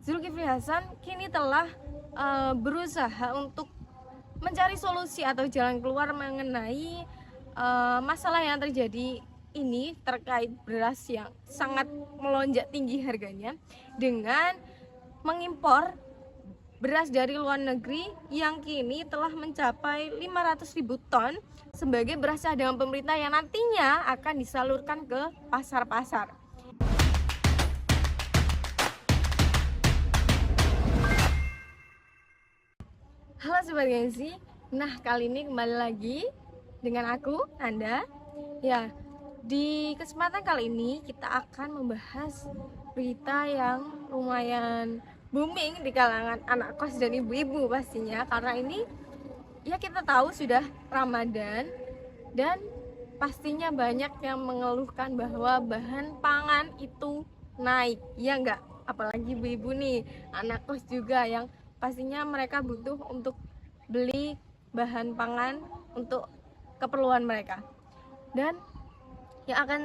Zulkifli Hasan kini telah berusaha untuk mencari solusi atau jalan keluar mengenai masalah yang terjadi ini terkait beras yang sangat melonjak tinggi harganya dengan mengimpor beras dari luar negeri yang kini telah mencapai 500.000 ton sebagai beras cadangan pemerintah yang nantinya akan disalurkan ke pasar-pasar. Halo Sobat Gengsi, nah kali ini kembali lagi dengan aku, Nanda. Ya, di kesempatan kali ini kita akan membahas berita yang lumayan booming di kalangan anak kos dan ibu-ibu pastinya. Karena ini ya kita tahu sudah Ramadan dan pastinya banyak yang mengeluhkan bahwa bahan pangan itu naik, ya enggak? Apalagi ibu-ibu nih, anak kos juga yang pastinya mereka butuh untuk beli bahan pangan untuk keperluan mereka. Dan yang akan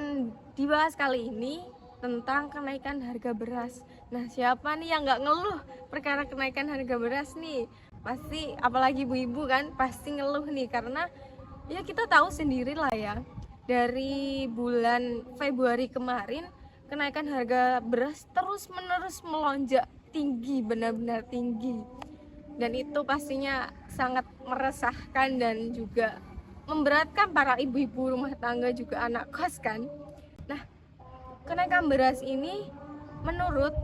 dibahas kali ini tentang kenaikan harga beras. Nah, siapa nih yang nggak ngeluh perkara kenaikan harga beras nih? Pasti, apalagi ibu-ibu kan, pasti ngeluh nih. Karena ya kita tahu sendiri lah ya, dari bulan Februari kemarin kenaikan harga beras terus-menerus melonjak tinggi, benar-benar tinggi. Dan itu pastinya sangat meresahkan dan juga memberatkan para ibu-ibu rumah tangga juga anak kos kan. Nah, kenaikan beras ini menurut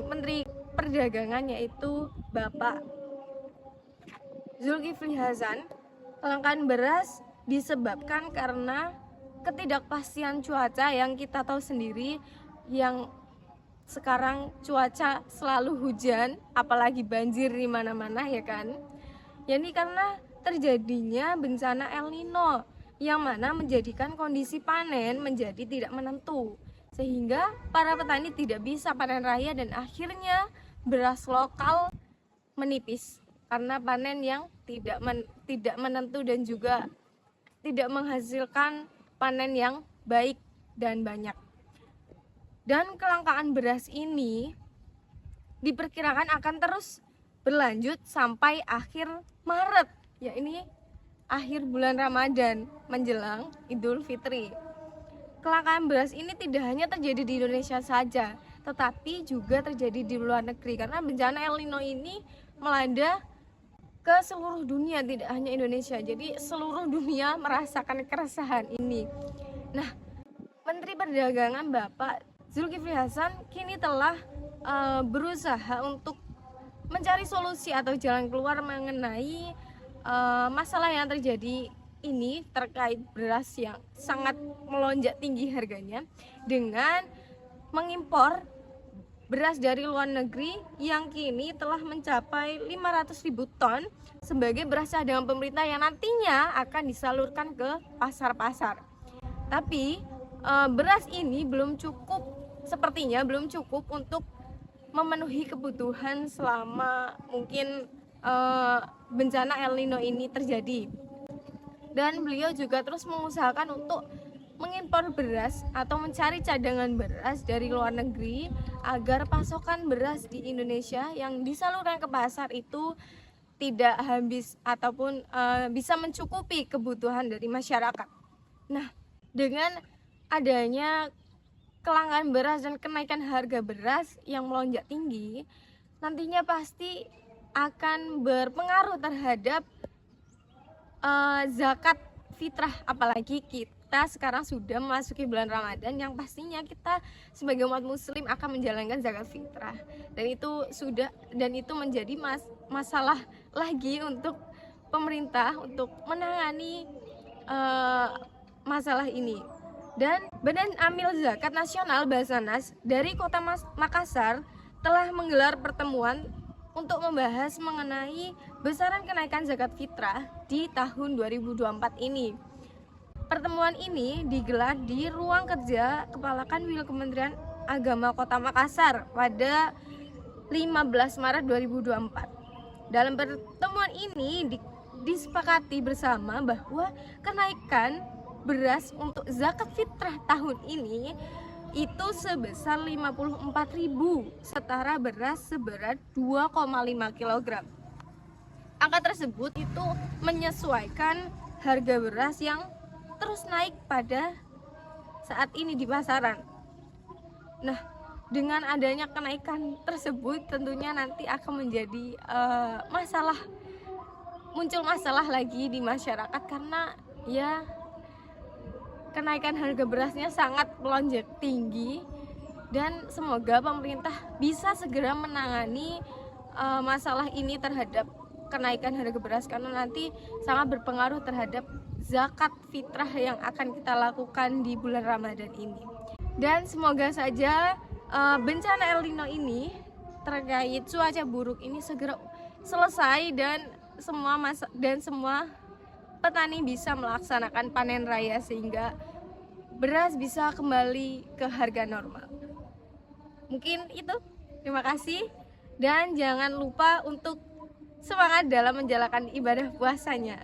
Menteri Perdagangan yaitu Bapak Zulkifli Hasan, kelangkaan beras disebabkan karena ketidakpastian cuaca yang kita tahu sendiri, yang sekarang cuaca selalu hujan, apalagi banjir di mana-mana ya kan. Ini karena terjadinya bencana El Nino yang mana menjadikan kondisi panen menjadi tidak menentu, sehingga para petani tidak bisa panen raya dan akhirnya beras lokal menipis karena panen yang tidak menentu dan juga tidak menghasilkan panen yang baik dan banyak. Dan kelangkaan beras ini diperkirakan akan terus berlanjut sampai akhir Maret, ya ini akhir bulan Ramadan menjelang Idul Fitri. Kelangkaan beras ini tidak hanya terjadi di Indonesia saja, tetapi juga terjadi di luar negeri karena bencana El Nino ini melanda ke seluruh dunia, tidak hanya Indonesia. Jadi seluruh dunia merasakan keresahan ini. Nah, Menteri Perdagangan Bapak Zulkifli Hasan kini telah berusaha untuk mencari solusi atau jalan keluar mengenai masalah yang terjadi ini terkait beras yang sangat melonjak tinggi harganya dengan mengimpor beras dari luar negeri yang kini telah mencapai 500.000 ton sebagai beras cadangan pemerintah yang nantinya akan disalurkan ke pasar-pasar. Tapi beras ini sepertinya belum cukup untuk memenuhi kebutuhan selama mungkin bencana El Nino ini terjadi. Dan beliau juga terus mengusahakan untuk mengimpor beras atau mencari cadangan beras dari luar negeri agar pasokan beras di Indonesia yang disalurkan ke pasar itu tidak habis ataupun bisa mencukupi kebutuhan dari masyarakat. Nah, dengan adanya kelangkaan beras dan kenaikan harga beras yang melonjak tinggi, nantinya pasti akan berpengaruh terhadap zakat fitrah, apalagi kita sekarang sudah memasuki bulan Ramadan yang pastinya kita sebagai umat muslim akan menjalankan zakat fitrah, dan itu menjadi masalah lagi untuk pemerintah untuk menangani masalah ini. Dan Badan Amil Zakat Nasional Basarnas dari Kota Makassar telah menggelar pertemuan untuk membahas mengenai besaran kenaikan zakat fitrah di tahun 2024 ini. Pertemuan ini digelar di ruang kerja Kepala Kanwil Kementerian Agama Kota Makassar pada 15 Maret 2024. Dalam pertemuan ini disepakati bersama bahwa kenaikan beras untuk zakat fitrah tahun ini itu sebesar 54.000, setara beras seberat 2,5 kg. Angka tersebut itu menyesuaikan harga beras yang terus naik pada saat ini di pasaran. Nah, dengan adanya kenaikan tersebut tentunya nanti akan menjadi muncul masalah lagi di masyarakat, karena ya kenaikan harga berasnya sangat melonjak tinggi, dan semoga pemerintah bisa segera menangani masalah ini terhadap kenaikan harga beras, karena nanti sangat berpengaruh terhadap zakat fitrah yang akan kita lakukan di bulan Ramadan ini. Dan semoga saja bencana El Nino ini terkait cuaca buruk ini segera selesai dan semua petani bisa melaksanakan panen raya sehingga beras bisa kembali ke harga normal. Mungkin itu. Terima kasih, dan jangan lupa untuk semangat dalam menjalankan ibadah puasanya.